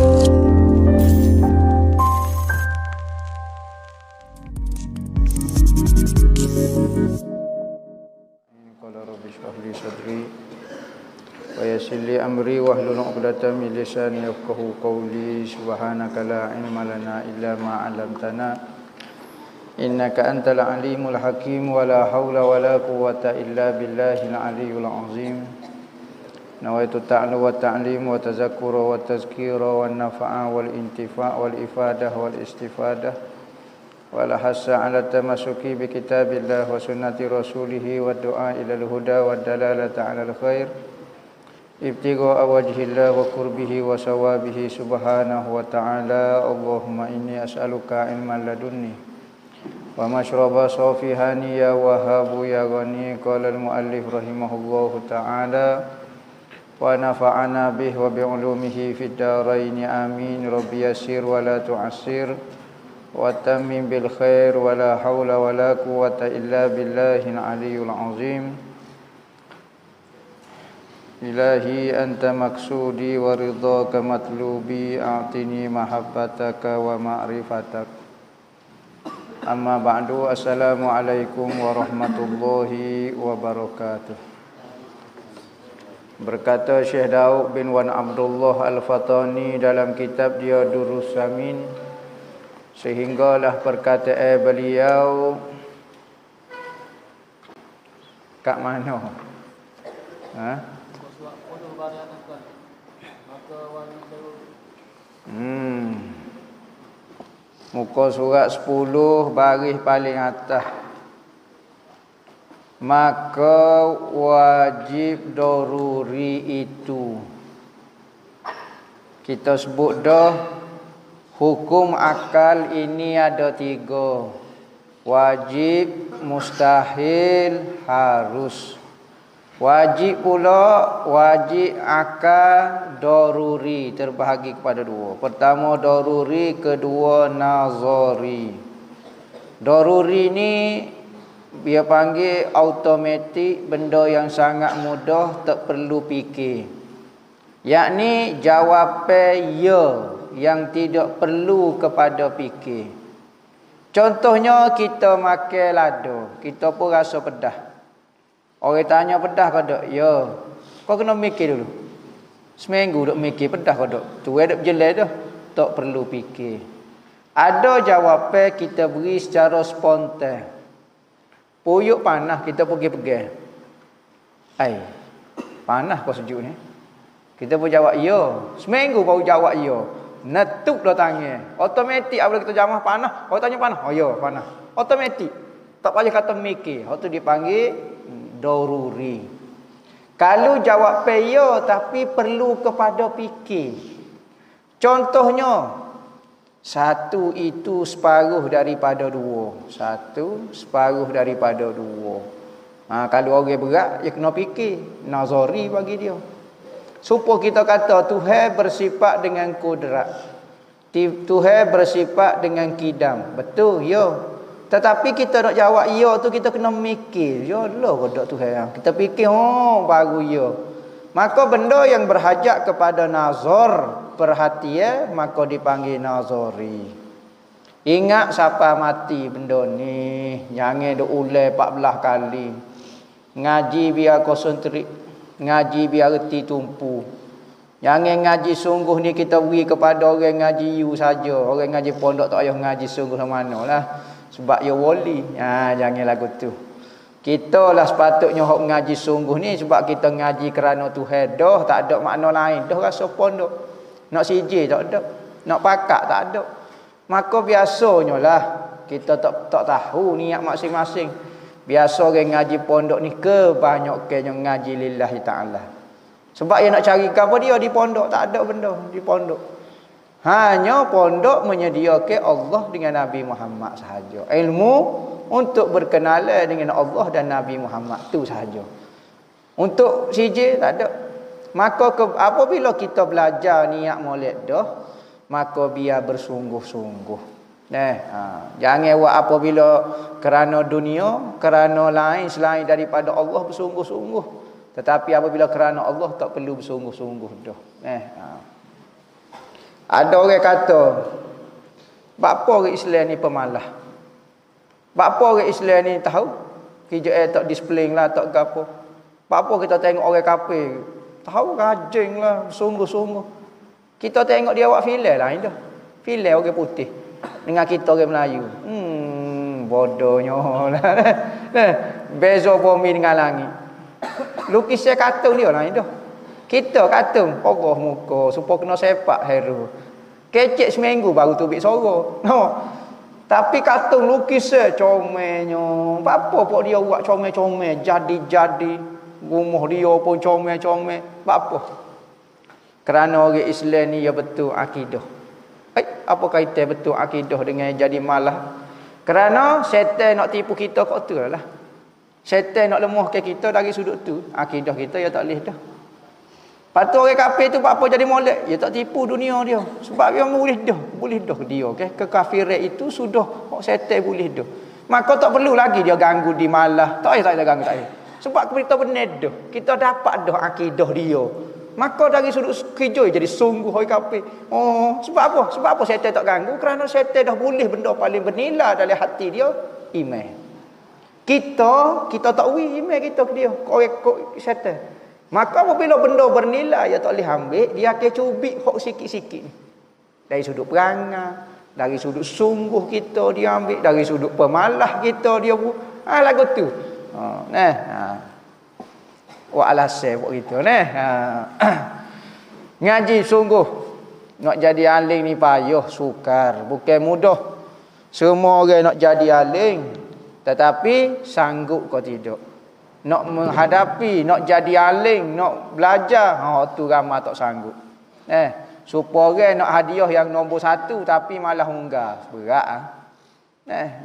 Qala rabbi shrah li sadri wa yassir li amri wahlul 'uqdatam min lisani yafqahu qawli. Subhanaka la ilma lana illa ma 'allamtana innaka antal alimul hakim. Wa la haula wa la quwwata illa billahil aliyyil azim. Nawaitu ta'lu wa ta'lim wa tazakkura wa tazkira wa nafa'a wal intifa' wal ifadah wal istifadah wala hassa ala tamasuki bi kitabillah wa sunnati rasulih wa du'a ila al-huda wa dalalata ala al-khair ibtigha wajhillah wa qurbihi wa sawabihi subhanahu wa ta'ala. Allahumma inni as'aluka ilman ladunni wa mashraba safihani ya wahhabu ya ghani. Qala al-muallif rahimahullahu ta'ala wa nafa'ana bihi wa bi ulumihi fid dharain amin. Rabbi yassir wa la tu'assir wa tammim bil khair wa la haula wa la quwwata illa billahil aliyyil azim. Ilahi anta maksudi wa ridhaka matlubi a'tini mahabbataka wa ma'rifatak. Amma ba'du. Assalamu alaikum warahmatullahi wabarakatuh. Berkata Syekh Daud bin Wan Abdullah Al-Fatani dalam kitab dia Durrus Samin, sehinggalah perkataan beliau kat mana? Muka surat 10 baris paling atas. Maka wajib daruri itu kita sebut dah. Hukum akal ini ada 3. Wajib, mustahil, harus. Wajib pula, wajib akal, daruri, terbahagi kepada 2. Pertama daruri, kedua nazari. Daruri ni dia panggil automatik, benda yang sangat mudah, tak perlu fikir. Yakni jawapan ya, yang tidak perlu kepada fikir. Contohnya kita makan lada, kita pun rasa pedas. Orang tanya pedas ke tak? Ya. Kau kena mikir dulu. Seminggu duk mikir pedas ke tak? Tu ada berjelas dah. Tak perlu fikir. Ada jawapan kita beri secara spontan. Puyuk panas, kita pergi pegang. Panas kau sejuk ni. Kita pun jawab ya. Seminggu baru jawab ya. Netuk dah tangan. Automatik apabila kita jamah panas, orang tanya panas. Oh ya, panas. Automatik. Tak payah kata mikir. Itu dipanggil daruri. Kalau jawab ya tapi perlu kepada fikir. Contohnya, 1 itu separuh daripada 2. 1 separuh daripada 2. Kalau orang berat, dia kena fikir. Nazari bagi dia. Supaya kita kata Tuhan bersifat dengan kudrat, Tuhan bersifat dengan kidam. Betul, ya. Tetapi kita nak jawab ya tu kita kena mikir. Ya Allah kodok Tuhan. Kita fikir baru ya. Maka benda yang berhajat kepada nazar, perhatian, maka dipanggil nazari. Ingat siapa mati benda ni. Jangan duk ulang 14 kali. Ngaji biar konsentrik. Ngaji biar reti tumpu. Jangan ngaji sungguh ni kita beri kepada orang ngaji you saja. Orang ngaji pondok tak payah ngaji sungguh sama manalah. Sebab ya wali. Jangan lagu tu. Kita lah sepatutnya hok ngaji sungguh ni sebab kita ngaji kerana Tuhan dah, tak ada makna lain. Dah rasa pondok. Nak sijil tak ada. Nak pakak tak ada. Maka biasanya lah kita tak tahu niat masing-masing. Biasa orang ngaji pondok ni kebanyakannya ngaji lillahi ta'ala. Sebab dia nak cari apa dia di pondok. Tak ada benda di pondok. Hanya pondok menyediakan Allah dengan Nabi Muhammad sahaja. Ilmu untuk berkenalan dengan Allah dan Nabi Muhammad tu sahaja. Untuk sijil tak ada. Maka apabila kita belajar niat molek dah, maka biar bersungguh-sungguh. Jangan buat apabila kerana dunia, kerana lain selain daripada Allah bersungguh-sungguh. Tetapi apabila kerana Allah tak perlu bersungguh-sungguh dah. Ada orang kata, bapa orang Islam ni pemalas. Bapa orang Islam ni tahu kerja tak disiplin lah, tak gapo. Bapa kita tengok orang kafir, tahu rajin lah, sungguh-sungguh. Kita tengok dia buat filem lah itu. Filem orang putih dengan kita orang Melayu. Bodohnya lah. Beza bumi dengan langit. Lukisan kartun dia lah itu. Kita kartun pogah muka supaya kena sepak hero. Kecek seminggu baru tubik sorok. No. Tapi kartun lukisan comelnya. Apa pun dia buat comel-comel, jadi-jadi. Rumah dia pun comel-comel. Apa? Kerana orang Islam ni ya betul akidah. Apa kaitan betul akidah dengan jadi malah? Kerana syaitan nak tipu kita kok tu lah. Syaitan nak lemahkan kita dari sudut tu. Akidah kita ya tak boleh dah. Lepas tu orang kafir tu apa jadi molek? Ya tak tipu dunia dia. Sebab dia boleh dah dia. Okay? Kekafiran itu sudah syaitan boleh dah. Maka tak perlu lagi dia ganggu di malah. Tak payah ganggu, tak payah. Sebab kita benar dah. Kita dapat dah akidah dia. Maka dari sudut kerja jadi sungguh orang kafir. Oh, sebab apa? Sebab apa syaitan tak ganggu? Kerana syaitan dah boleh benda paling bernilai dalam hati dia, iman. Kita tak wi iman kita ke dia. Korek syaitan. Maka apabila benda bernilai dia tak boleh ambil, dia akan cubit hok sikit-sikit ni. Dari sudut perangai, dari sudut sungguh kita dia ambil, dari sudut pemalas kita dia lagu tu. Buat alasan buat gitu ngaji sungguh nak jadi alim ni payah sukar, bukan mudah. Semua orang nak jadi alim, tetapi sanggup kau tidak nak menghadapi, nak jadi alim, nak belajar, tu ramai tak sanggup. Supaya orang nak hadiah yang nombor 1 tapi malah unggah, berat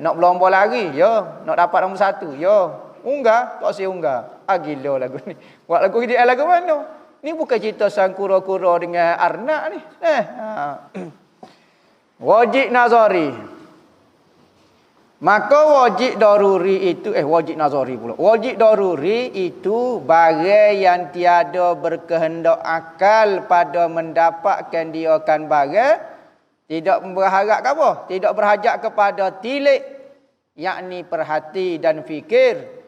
nak berlomba lari, ya, nak dapat nombor 1, ya, unggah, tak si unggah. Gila lagu ni. Buat lagu dia lagu mana? Ni bukan cerita sang kura-kura dengan arnak ni. Wajib nazari. Maka wajib daruri itu wajib nazari pula. Wajib daruri itu barang yang tiada berkehendak akal pada mendapatkan dia akan barang, tidak berharap ke apa? Tidak berhajat kepada tilik, yakni perhati dan fikir,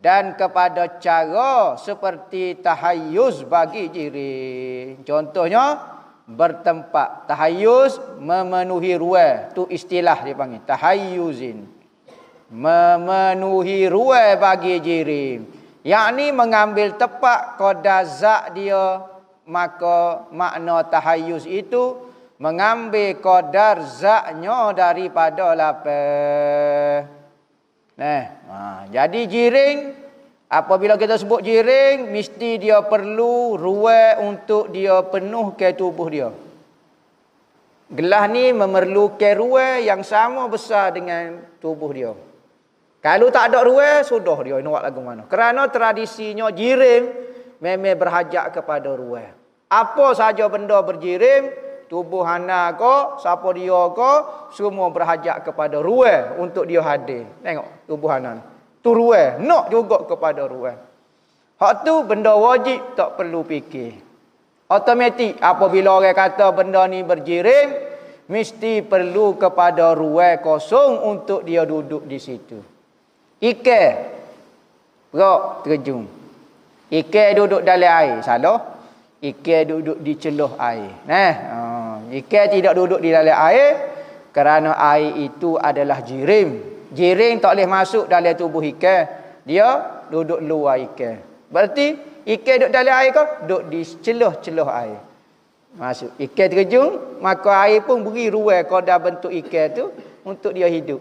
dan kepada cara seperti tahayyuz bagi jirin. Contohnya bertempat. Tahayyuz memenuhi ruang. Tu istilah dia panggil tahayyuzin. Memenuhi ruang bagi jirin. Yakni mengambil tepat qadar zat dia. Maka makna tahayyuz itu mengambil qadar zatnya daripada lapar. Jadi jiring, apabila kita sebut jiring, mesti dia perlu ruang untuk dia penuh ke tubuh dia. Gelas ni memerlukan ruang yang sama besar dengan tubuh dia. Kalau tak ada ruang, sudah dia nak buat lagu mana. Kerana tradisinya jiring memang berhajat kepada ruang. Apa saja benda berjiring, tubuh hana ko, siapa dia ko, semua berhajat kepada ruang untuk dia hadir. Tengok tubuh hana ni. Tu ruang, nak juga kepada ruang. Hak tu benda wajib, tak perlu fikir. Automatik apabila orang kata benda ni berjirim, mesti perlu kepada ruang kosong untuk dia duduk di situ. Ikan berak terjun. Ikan duduk dalam air, salah. Ikan duduk di celah air. Ikan tidak duduk di dalam air kerana air itu adalah jirim. Jirim tak boleh masuk dalam tubuh ikan. Dia duduk luar ikan. Berarti ikan duduk dalam air ke? Duduk di celah-celah air. Masuk. Ikan terjun, maka air pun beri ruang qadar bentuk ikan tu untuk dia hidup.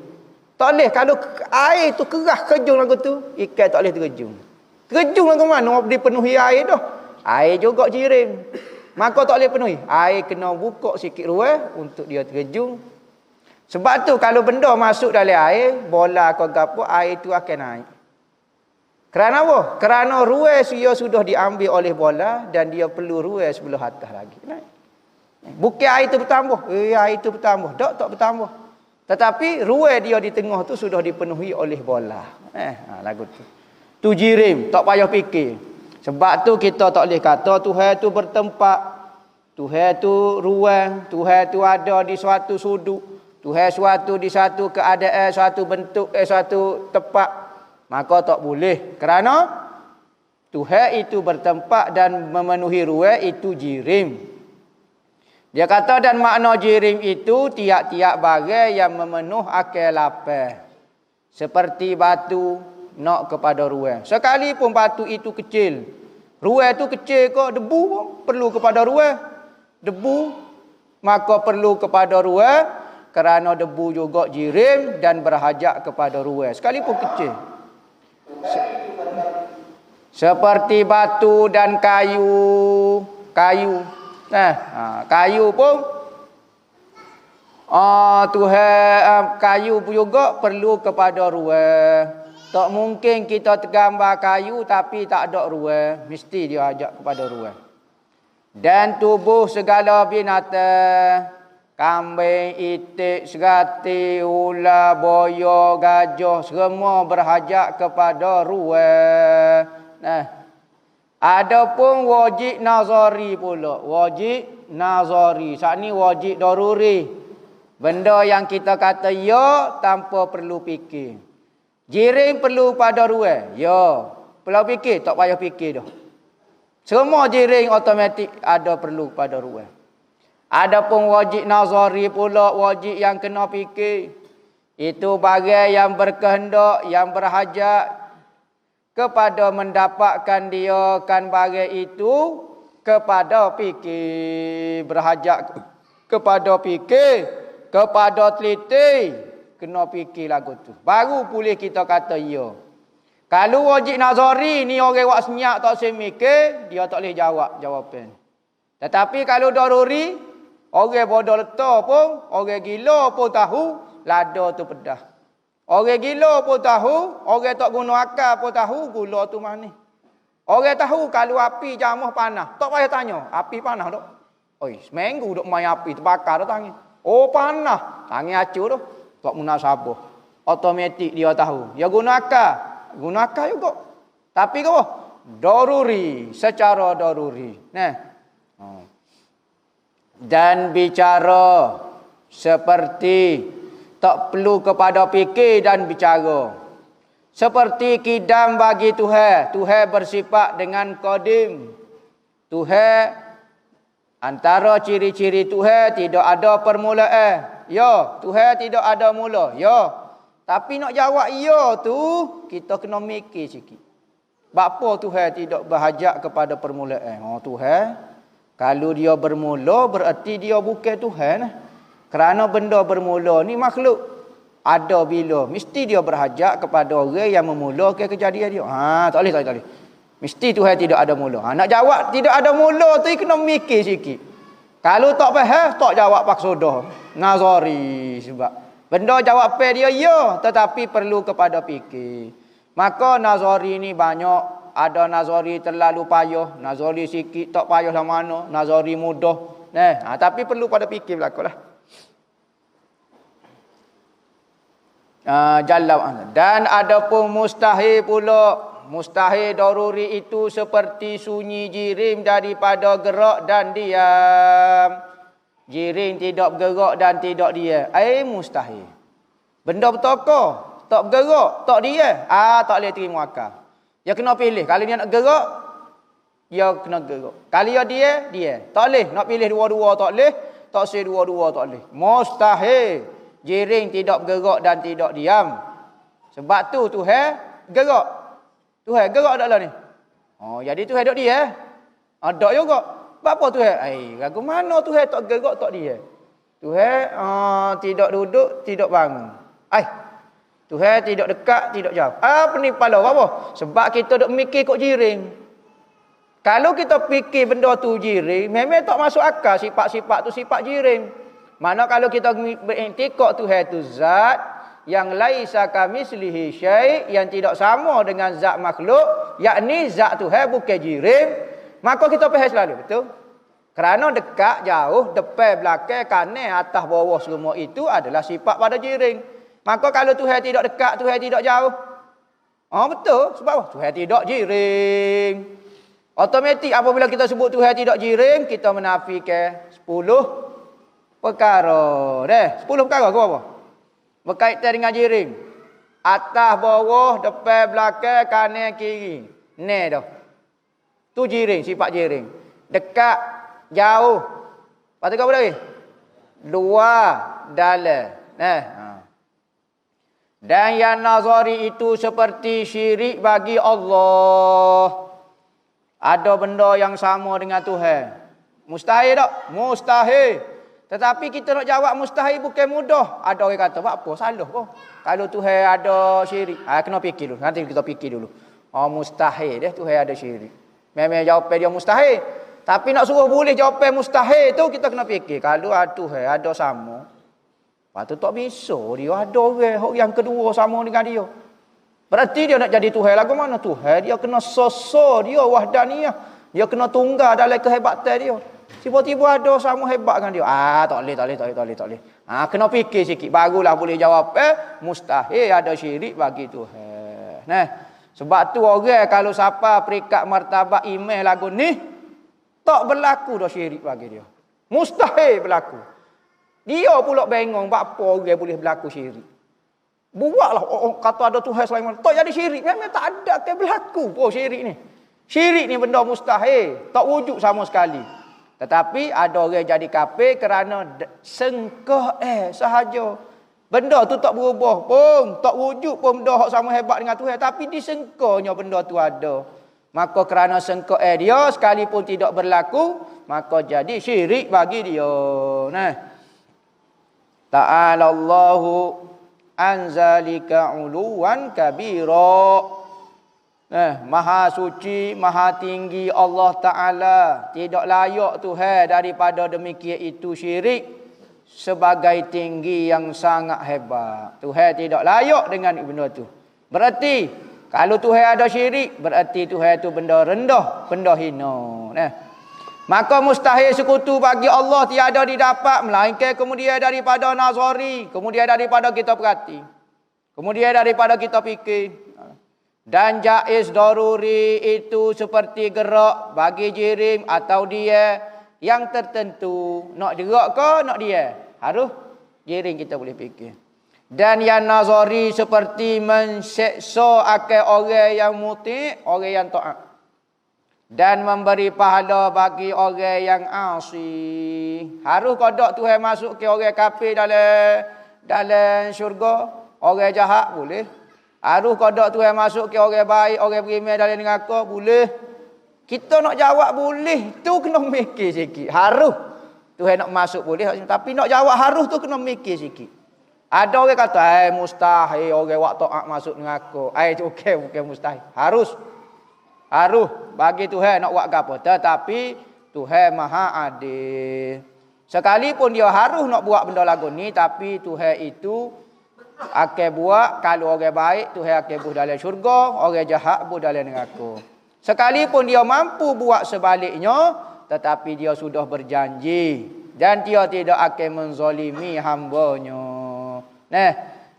Tak boleh kalau air tu keras kejung lagu tu, ikan tak boleh terjun. Terjun lagu mana? Dipenuhi air dah. Air juga jirim. Maka tak boleh penuhi. Air kena buka sikit ruang untuk dia terjun. Sebab tu kalau benda masuk dalam air, bola ke gapo, air tu akan naik. Kerana apa? Kerana ruang dia sudah diambil oleh bola dan dia perlu ruang sebelah atas lagi. Naik. Bukan air tu bertambah. Air tu bertambah. Tak bertambah. Tetapi ruang dia di tengah tu sudah dipenuhi oleh bola. Lagu tu. Tu jirim, tak payah fikir. Sebab tu kita tak boleh kata Tuhan tu bertempat. Tuhan tu ruang, Tuhan tu ada di suatu sudut, Tuhan suatu di satu keadaan, suatu bentuk, suatu tempat, maka tak boleh. Kerana Tuhan itu bertempat dan memenuhi ruang itu jirim. Dia kata dan makna jirim itu tiap-tiap barang yang memenuh akal lapar. Seperti batu nak kepada ruang. Sekalipun batu itu kecil, ruang itu kecil kok, debu pun perlu kepada ruang. Debu maka perlu kepada ruang, kerana debu juga jirim dan berhajat kepada ruang sekalipun kecil. Seperti batu dan kayu. Kayu pun Tuhan kayu pun juga perlu kepada ruang. Tak mungkin kita tergambar kayu tapi tak ada ruang, mesti dia ajak kepada ruang. Dan tubuh segala binatang, kambing, itik, serati, ular, boyo, gajah, semua berhajat kepada ruang. Adapun wajib nazari pula. Wajib nazari. Saat ni wajib daruri. Benda yang kita kata ya tanpa perlu fikir. Jirim perlu pada ruang. Ya. Perlu fikir, tak payah fikir dah. Semua jirim automatik ada perlu pada ruang. Adapun wajib nazari pula, wajib yang kena fikir. Itu bagai yang berkehendak, yang berhajat kepada mendapatkan dia kan bagai itu kepada fikir, berhajat kepada fikir, kepada teliti, kena fikir lagu tu. Baru boleh kita kata ya. Kalau wajib nazari ni orang wak senyap tak semikir, dia tak boleh jawab jawapan. Tetapi kalau daruri, orang bodoh letak pun, orang gila pun tahu lada tu pedas. Orang gila pun tahu, orang tak guna akal pun tahu gula tu manis. Orang tahu kalau api jamuh panas, tak payah tanya, api panas tak? Oi, seminggu duk main api terbakar dah tangan. Oh panas, tangan acur tu. Tak munasabah. Automatik dia tahu. Dia guna akal juga. Tapi apa? Daruri, secara daruri. Dan bicara seperti tak perlu kepada fikir dan bicara. Seperti kidam bagi Tuhan. Tuhan bersifat dengan qadim. Tuhan, antara ciri-ciri Tuhan tidak ada permulaan. Ya, Tuhan tidak ada mula. Ya. Tapi nak jawab ya tu, kita kena mikir sikit. Bapa Tuhan tidak berhajat kepada permulaan. Tuhan, kalau dia bermula berarti dia bukan Tuhan. Kerana benda bermula ni makhluk. Ada bila. Mesti dia berhajat kepada orang yang memulakan kejadian dia. Tak boleh. Mesti Tuhan tidak ada mula. Nak jawab tidak ada mula tu kena mikir sikit. Kalau tak faham, tak jawab paksudah. Nazari sebab. Benda jawapan dia ya. Tetapi perlu kepada fikir. Maka nazari ni banyak. Ada nazari terlalu payah. Nazari sikit tak payah lah mana. Nazari mudah. Tapi perlu pada fikir berlaku lah. Dan ada pun mustahil pula. Mustahil daruri itu seperti sunyi jirim daripada gerak dan diam. Jirim tidak bergerak dan tidak diam. Mustahil. Benda bertokar, tak bergerak, tak diam. Tak boleh terima akal. Dia kena pilih. Kalau dia nak gerak, dia kena gerak. Kalau dia diam. Tak boleh. Nak pilih dua-dua tak boleh. Tak boleh dua-dua tak boleh. Mustahil. Jiring tidak bergerak dan tidak diam. Sebab tu Tuhan gerak. Tuhan gerak tak lah ni? Jadi Tuhan duduk dia. Ada juga. Sebab apa Tuhan? Lagu mana Tuhan tak gerak tak dia? Tuhan tidak duduk, tidak bangun. Tuhan tidak dekat, tidak jauh. Apa ni kepala apa? Sebab kita duk mikir kok jiring. Kalau kita fikir benda tu jiring, memang tak masuk akal sifat-sifat tu sifat jiring. Mana kalau kita beriktikad Tuhan itu zat yang laisa kamislihi syai', yang tidak sama dengan zat makhluk, yakni zat Tuhan bukan jirim, maka kita faham selalu, betul? Kerana dekat, jauh, depan, belakang, kanan, atas, bawah semua itu adalah sifat pada jirim. Maka kalau Tuhan tidak dekat, Tuhan tidak jauh. Betul, sebab apa? Tuhan tidak jirim. Automatik apabila kita sebut Tuhan tidak jiring, kita menafikan 10 perkara. 10 perkara ke apa? Berkaitan dengan jiring. Atas, bawah, depan, belakang, kanan, kiri. Ni dah. Tu jiring, sifat jiring. Dekat, jauh. Lepas tu apa lagi? Luar, dalam. Dan yang nazari itu seperti syirik bagi Allah. Ada benda yang sama dengan Tuhan. Mustahil tak? Mustahil. Tetapi kita nak jawab mustahil bukan mudah. Ada orang kata, buat apa? Salah pun. Kalau Tuhan ada syirik. Kena fikir dulu. Nanti kita fikir dulu. Mustahil dia Tuhan ada syirik. Memang jawapan dia mustahil. Tapi nak suruh boleh jawapan mustahil tu kita kena fikir. Kalau Tuhan ada sama. Lepas tu tak bisa. Dia ada orang yang kedua sama dengan dia. Berarti dia nak jadi Tuhan lagu mana? Tuhan dia kena sosok dia wahdaniyah. Dia kena tunggal dalam kehebatan dia. Tiba-tiba ada sama hebat dengan dia. Tak boleh. Kena fikir sikit. Barulah boleh jawab. Mustahil ada syirik bagi Tuhan. Sebab tu orang kalau siapa peringkat martabat iman lagu ni, tak berlaku dah syirik bagi dia. Mustahil berlaku. Dia pula bengong. Apa orang boleh berlaku syirik? Buatlah kata ada Tuhan selain Allah. Tak jadi syirik. Memang tak ada akan berlaku pun syirik ni. Syirik ni benda mustahil. Tak wujud sama sekali. Tetapi ada orang jadi kafir kerana sengkah sahaja. Benda tu tak berubah pun. Tak wujud pun benda yang sama hebat dengan Tuhan. Tapi disengkahnya benda tu ada. Maka kerana sengkah dia sekalipun tidak berlaku, maka jadi syirik bagi dia. Ta'ala Allahu anzalika uluwan kabira. Maha suci, maha tinggi Allah Ta'ala. Tidak layak Tuhan daripada demikian itu syirik sebagai tinggi yang sangat hebat. Tuhan tidak layak dengan benda itu. Berarti kalau Tuhan ada syirik, berarti Tuhan itu benda rendah, benda hina. Maka mustahil sekutu bagi Allah tiada didapat melainkan kemudian daripada nazari, kemudian daripada kita perhati, kemudian daripada kita fikir. Dan jaiz daruri itu seperti gerak bagi jirim atau dia yang tertentu. Nak gerak ke nak dia? Harus jirim kita boleh fikir. Dan yang nazari seperti menseksa akal orang yang muti, orang yang taat. Dan memberi pahala bagi orang yang asi. Harus kodok Tuhan masuk ke orang kafir dalam syurga. Orang jahat boleh. Harus kodok Tuhan masuk ke orang baik, orang beriman dalam neraka boleh. Kita nak jawab boleh tu kena mikir sikit. Harus Tuhan nak masuk boleh, tapi nak jawab harus tu kena mikir sikit. Ada orang kata mustahil orang wak taat masuk neraka. Bukan mustahil. Harus bagi Tuhan nak buat apa. Tetapi Tuhan maha adil. Sekalipun dia harus nak buat benda lagu ni, tapi Tuhan itu akan buat kalau orang baik Tuhan akan buat dalam syurga, orang jahat buat dalam neraka. Sekalipun dia mampu buat sebaliknya, tetapi dia sudah berjanji dan dia tidak akan menzalimi hamba-Nya.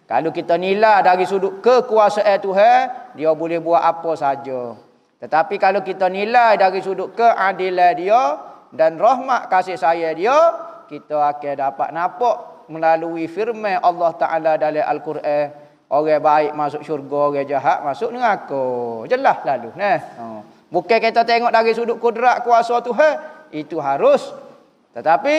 Kalau kita nilai dari sudut kekuasaan Tuhan, dia boleh buat apa saja. Tetapi kalau kita nilai dari sudut keadilan dia dan rahmat kasih sayang dia, kita akan dapat nampak melalui firman Allah Ta'ala dalam Al-Quran, orang baik masuk syurga, orang jahat masuk neraka. Jelas lalu. Bukan kita tengok dari sudut kudrat kuasa Tuhan, itu harus. Tetapi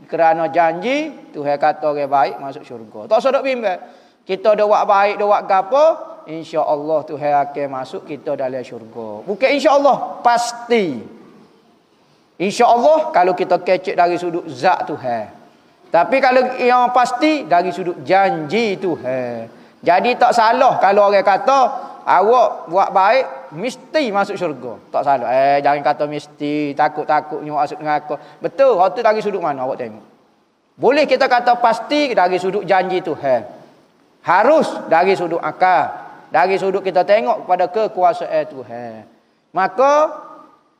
kerana janji, Tuhan kata orang baik masuk syurga. Tak sedap bimbang. Kita dah buat baik, dah buat gapo, insya-Allah Tuhan akan masuk kita dalam syurga. Bukan insya-Allah, pasti. Insya-Allah kalau kita kecek dari sudut zat Tuhan. Tapi kalau yang pasti dari sudut janji Tuhan. Jadi tak salah kalau orang kata awak buat baik mesti masuk syurga. Tak salah. Jangan kata mesti, takut-takutnya masuk neraka. Betul, hal tu dari sudut mana awak tengok. Boleh kita kata pasti dari sudut janji Tuhan. Harus dari sudut akal, dari sudut kita tengok kepada kekuasaan Tuhan. Maka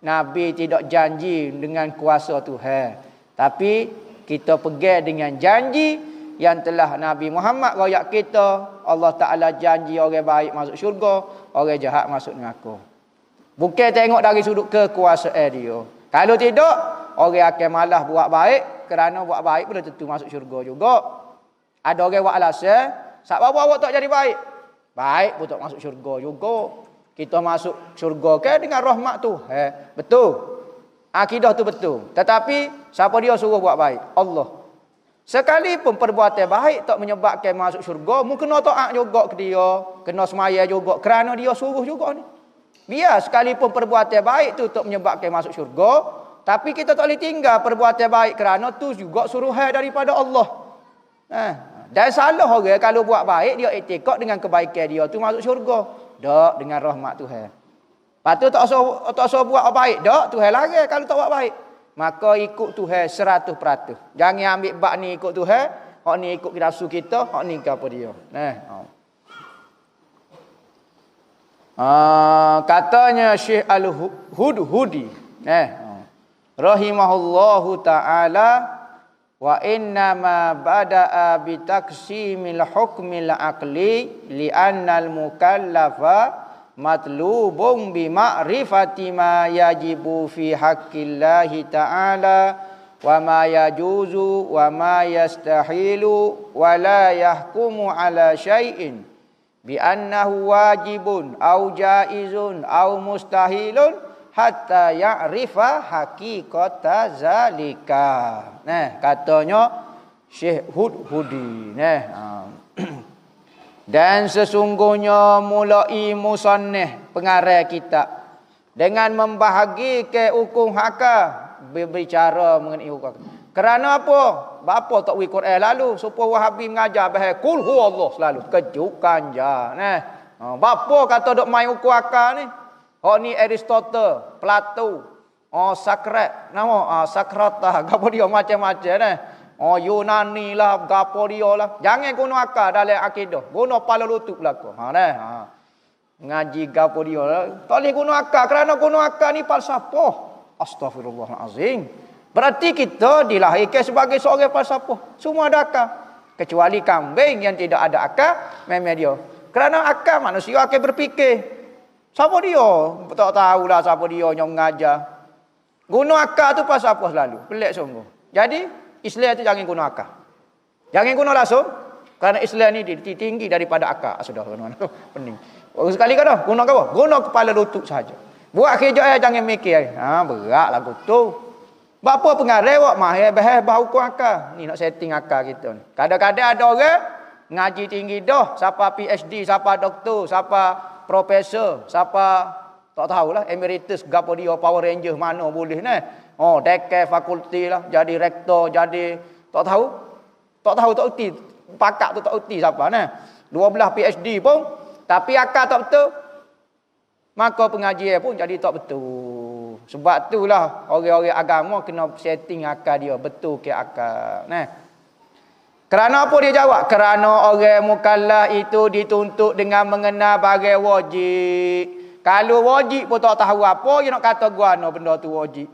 Nabi tidak janji dengan kuasa Tuhan, tapi kita pegang dengan janji yang telah Nabi Muhammad royak kita. Allah Ta'ala janji orang baik masuk syurga, orang jahat masuk neraka. Bukan tengok dari sudut kekuasaan dia. Kalau tidak, orang akan malas buat baik, kerana buat baik belum tentu masuk syurga juga. Ada orang buat alasan, sebab awak tak jadi baik. Baik pun tak masuk syurga juga. Kita masuk syurga ke dengan rahmat Tuhan. Betul. Akidah tu betul. Tetapi siapa dia suruh buat baik? Allah. Sekalipun perbuatan baik tak menyebabkan masuk syurga, mu kena taat juga ke dia, kena semaya juga kerana dia suruh juga ni. Biar sekalipun perbuatan baik tu tak menyebabkan masuk syurga, tapi kita tak boleh tinggal perbuatan baik kerana tu juga suruhan daripada Allah. Dan salah orang kalau buat baik dia iktikad dengan kebaikan dia tu masuk syurga. Tak, dengan rahmat Tuhan. Lepas tu tak usah buat baik dak, Tuhan larang kalau tak buat baik. Maka ikut Tuhan 100%. Jangan ambil bab ni ikut Tuhan, hak ni ikut nafsu kita, hak ni ke apa dia. Katanya Syekh Al-Hudhudi, rahimahullahu taala, wa inna ma bada'a bi taqsimil hukmil aqli li annal mukallafa matlubun bi ma'rifati ma yajibu fi haqqillahi ta'ala wa ma yajuzu wa ma yastahilu wa la yahkumu ala syai'in bi annahu wajibun au jaizun au mustahilun hatta ya'rifa haqiqata zalika. Katanya Syekh Hudhudi. Dan sesungguhnya mulai musannif pengarang kitab dengan membahagikan hukum hakam, berbicara mengenai hukum. Kerana apa? Bapa tak wi Quran lalu supaya Wahabi mengajar bahasa kul huwallah selalu kejukan ja. Bapa kata dok main hukum akal ni. Hak ni Aristotle, Plato, Socrates, nama Socrates, gapo dia macam-macam Yunani lah, gapo dia lah. Jangan guna akal dalam akidah. Guna kepala lutut belaka. Ngaji gapo dia lah. Tak boleh guna akal kerana guna akal ni falsafah. Astaghfirullahalazim. Berarti kita dilahirkan sebagai seorang falsafah. Semua ada akal. Kecuali kambing yang tidak ada akal, memang dia. Kerana akal manusia akan berfikir. Siapa dia? Tak tahulah siapa dia yang mengajar. Guna akal tu pasal apa selalu? Pelik sungguh. Jadi, Islam tu jangan guna akal. Jangan guna langsung. Kerana Islam ni tinggi daripada akal. Sudah, pening. Sekali kan dah? Guna apa? Guna kepala lutut saja. Buat kerja jangan mikir. Berat lagu tu. Bapa pengarah awak mahir bahas hukum akal. Ni nak setting akal kita ni. Kadang-kadang ada orang ngaji tinggi dah. Siapa PhD, siapa doktor, siapa profesor, siapa tak tahulah, emeritus gapo dia, Power Ranger mana boleh ni. Dekan fakulti lah, jadi rektor, jadi tak tahu. Tak erti. Pakak tu tak erti siapa ni. 12 PhD pun tapi akal tak betul. Maka pengajian pun jadi tak betul. Sebab itulah orang-orang agama kena setting akal dia betul ke akal. Kerana apa dia jawab? Kerana orang mukallaf itu dituntut dengan mengenal bagai wajib. Kalau wajib pun tak tahu apa, dia nak kata guana benda tu wajib.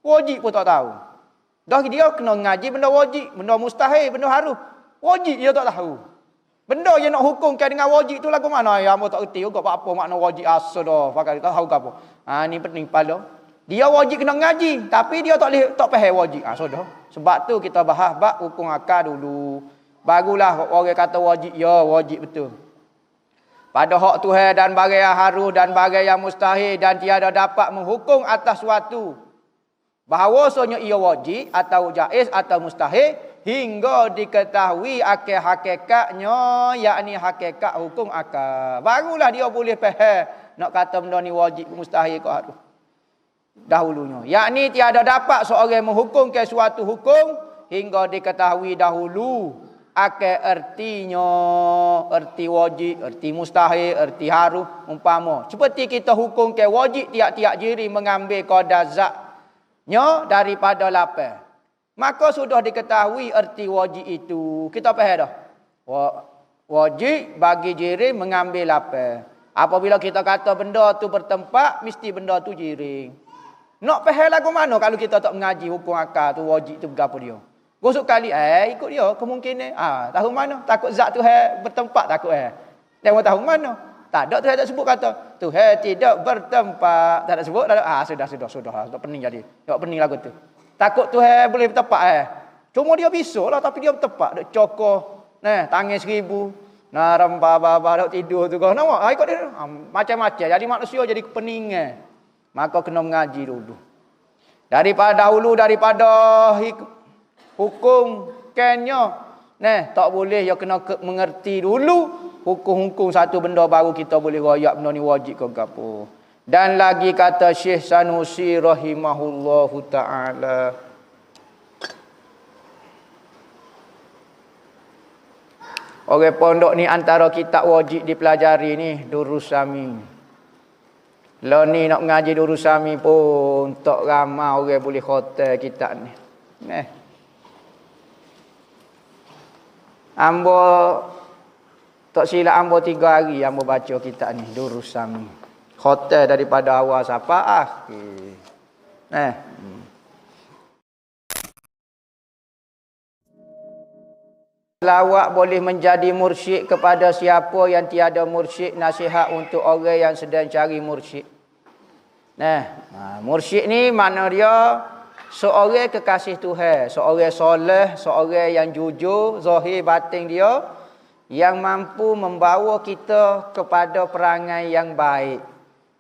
Wajib pun tak tahu. Dah dia kena ngaji benda wajib, benda mustahil, benda harus. Wajib dia tak tahu. Benda yang nak hukumkan dengan wajib tu lagu mana? Ya, hamba tak erti juga apa makna wajib asal dah. Pakai tak tahu ke apa. Ni penting pala. Dia wajib kena ngaji, tapi dia tak faham wajib. Sudah. Sebab tu kita bahas bab hukum akal dulu. Barulah orang kata wajib, ya wajib betul. Pada hak Tuhan dan bagai yang harus dan bagai yang mustahil dan tiada dapat menghukum atas suatu. Bahawasanya ia wajib atau jaiz atau mustahil hingga diketahui akal hakikatnya, yakni hakikat hukum akal. Barulah dia boleh faham nak kata benda ni wajib mustahil ke harus. Dahulunya, yakni tiada dapat seorang menghukumkan suatu hukum hingga diketahui dahulu akal ertinya, erti wajib, erti mustahil, erti harus umpama. Seperti kita hukumkan wajib tiap-tiap jiri mengambil qada zatnya daripada lapar. Maka sudah diketahui erti wajib itu. Kita faham dah. Wajib bagi jiri mengambil lapar. Apabila kita kata benda tu bertempat, mesti benda tu jiring. Nak faham lagu mana kalau kita tak mengaji hukum akal tu wajib tu berapa dia? Gosok kali ikut dia kemungkinan. Tahu mana? Takut zat tu bertempat takut. Dia tahu mana? Tak ada Tuhan tak sebut kata Tuhan tidak bertempat. Tak ada sebut. Tak ada. Sudah. Tak pening jadi. Tak pening lagu tu. Takut Tuhan boleh bertempat Cuma dia bisa lah tapi dia bertempat. Duk cokoh. Tangan 1000. Rempah baba duk tidur tu kau. Nampak? Ikut dia. Macam-macam. Jadi manusia jadi kepeningan. Maka kena mengaji dulu. Daripada hukum Kenya. Tak boleh ya kena mengerti dulu hukum-hukum satu benda baru kita boleh royak benda ni wajib ke gapo. Dan lagi kata Syekh Sanusi rahimahullahu taala, orang pondok ni antara kitab wajib dipelajari ni Durusami. Lo ni nak mengaji Durusami pun tak ramai orang boleh khatam kitab ni. Ambo tak silap ambo 3 hari ambo baca kitab ni Durusami. Khatam daripada awal sampai akhir. Lawak boleh menjadi mursyid kepada siapa yang tiada mursyid, nasihat untuk orang yang sedang cari mursyid. Mursyid ni mana dia? Seorang kekasih Tuhan, seorang soleh, seorang yang jujur, zahir batin dia, yang mampu membawa kita kepada perangai yang baik.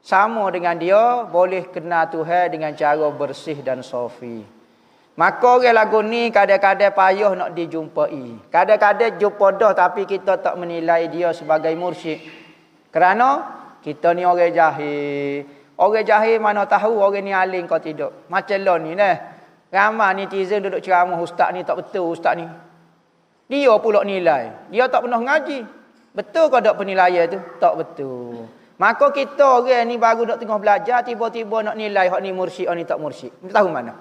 Sama dengan dia, boleh kenal Tuhan dengan cara bersih dan sofi. Maka orang lagu ni kadang-kadang payah nak dijumpai. Kadang-kadang jumpa dah tapi kita tak menilai dia sebagai mursyid. Kerana kita ni orang jahil. Orang jahil mana tahu orang ni alim kau tidak. Macam lo ni ramai netizen duduk ceramah ustaz ni tak betul ustaz ni. Dia pula nilai. Dia tak pernah ngaji. Betul ke tak penilaian tu? Tak betul. Maka kita orang ni baru nak tengah belajar tiba-tiba nak nilai hak ni mursyid, hak ni tak mursyid. Kita tahu mana?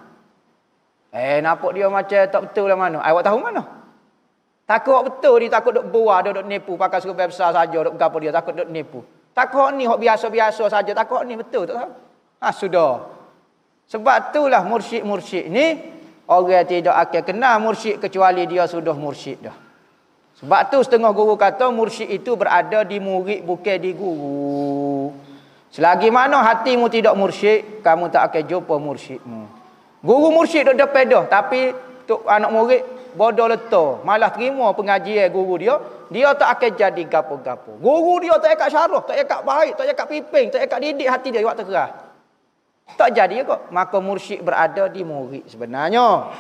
Nampak dia macam tak betul lah mana? Awak tahu mana? Takut betul dia takut duk buah, duk nipu pakai serba besar saja duk gapo dia takut duk nipu. Takut ni hak biasa-biasa saja, takut ni betul tak tahu. Sudah. Sebab itulah mursyid-mursyid ni orang tidak akan kenal mursyid kecuali dia sudah mursyid dah. Sebab tu setengah guru kata mursyid itu berada di murid bukan di guru. Selagi mana hatimu tidak mursyid, kamu tak akan jumpa mursyidmu. Guru mursyid duduk depan dah, tapi tuk anak murid bodoh leto, malah terima pengajian guru dia tak akan jadi gapo-gapo. Guru dia tak ikat syarah, tak ikat baik, tak ikat piping, tak ikat didik hati dia waktu terah. Tak jadi kok. Maka mursyid berada di murid sebenarnya.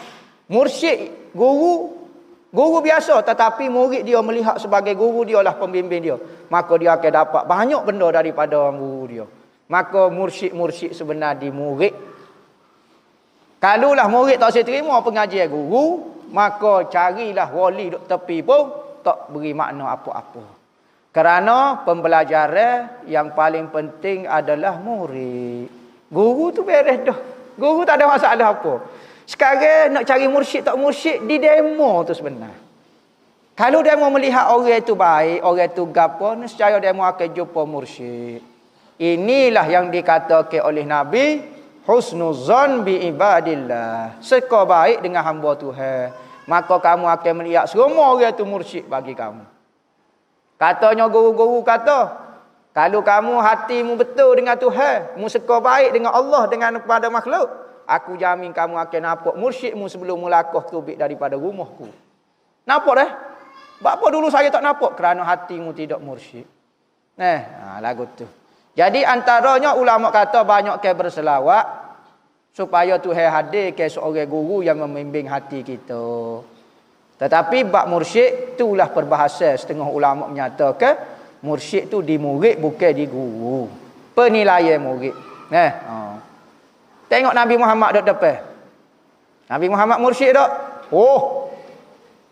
Mursyid guru biasa tetapi murid dia melihat sebagai guru dia lah pembimbing dia. Maka dia akan dapat banyak benda daripada guru dia. Maka mursyid sebenar di murid. Kalulah murid tak saya terima pengajian guru, maka carilah wali duk tepi pun tak beri makna apa-apa. Kerana pembelajaran yang paling penting adalah murid. Guru tu beres dah. Guru tak ada masalah apa. Sekarang nak cari mursyid tak mursyid di demo tu sebenar. Kalau demo melihat orang itu baik, orang itu gapo, nescaya demo akan jumpa mursyid. Inilah yang dikatakan oleh Nabi, husnuzan bi ibadillah. Suka baik dengan hamba Tuhan, maka kamu akan melihat semua orang itu mursyid bagi kamu. Katanya guru-guru kata, kalau kamu hatimu betul dengan Tuhan, mu suka baik dengan Allah dengan kepada makhluk, aku jamin kamu akan nampak mursyidmu sebelum melangkah tubik daripada rumahku. Nampak dah? Apa dulu saya tak nampak? Kerana hatimu tidak mursyid. Lagu tu. Jadi antaranya ulama kata banyak ke berselawat supaya Tuhan hadir ke seorang guru yang membimbing hati kita. Tetapi bab mursyid itulah perbahasan setengah ulama menyatakan mursyid tu di murid bukan di guru. Penilaian murid. Tengok Nabi Muhammad duduk depan. Nabi Muhammad mursyid tak?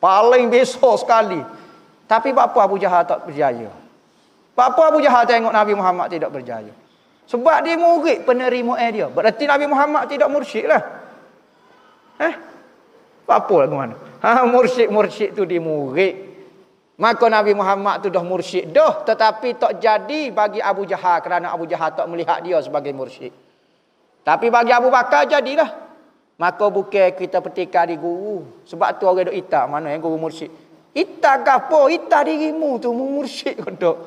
Paling besar sekali. Tapi apa Abu Jahal tak berjaya? Apa Abu Jahal tengok Nabi Muhammad tidak berjaya? Sebab dia murid penerima dia. Berarti Nabi Muhammad tidak mursyid lah. Apa lagu mana? Mursyid tu di murid. Maka Nabi Muhammad tu dah mursyid dah, tetapi tak jadi bagi Abu Jahal kerana Abu Jahal tak melihat dia sebagai mursyid. Tapi bagi Abu Bakar jadilah. Maka bukan kita petika di guru. Sebab tu orang duk itak mana yang guru mursyid. Itak apa? Itak dirimu tu mursyid kau.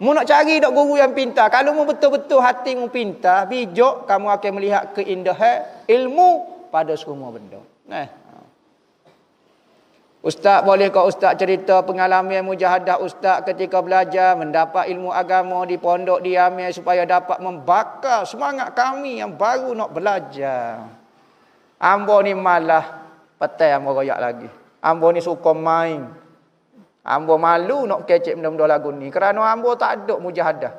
Mu nak cari dak guru yang pintar. Kalau mu betul-betul hatimu pintar, bijak, kamu akan melihat keindahan ilmu pada semua benda. Ustaz, boleh kau ustaz cerita pengalaman mujahadah ustaz ketika belajar mendapat ilmu agama di pondok di Yamin supaya dapat membakar semangat kami yang baru nak belajar. Ambo ni malah petai ambo royak lagi. Ambo ni suka main. Ambo malu nak kecek benda-benda lagu ni kerana ambo tak ada mujahadah.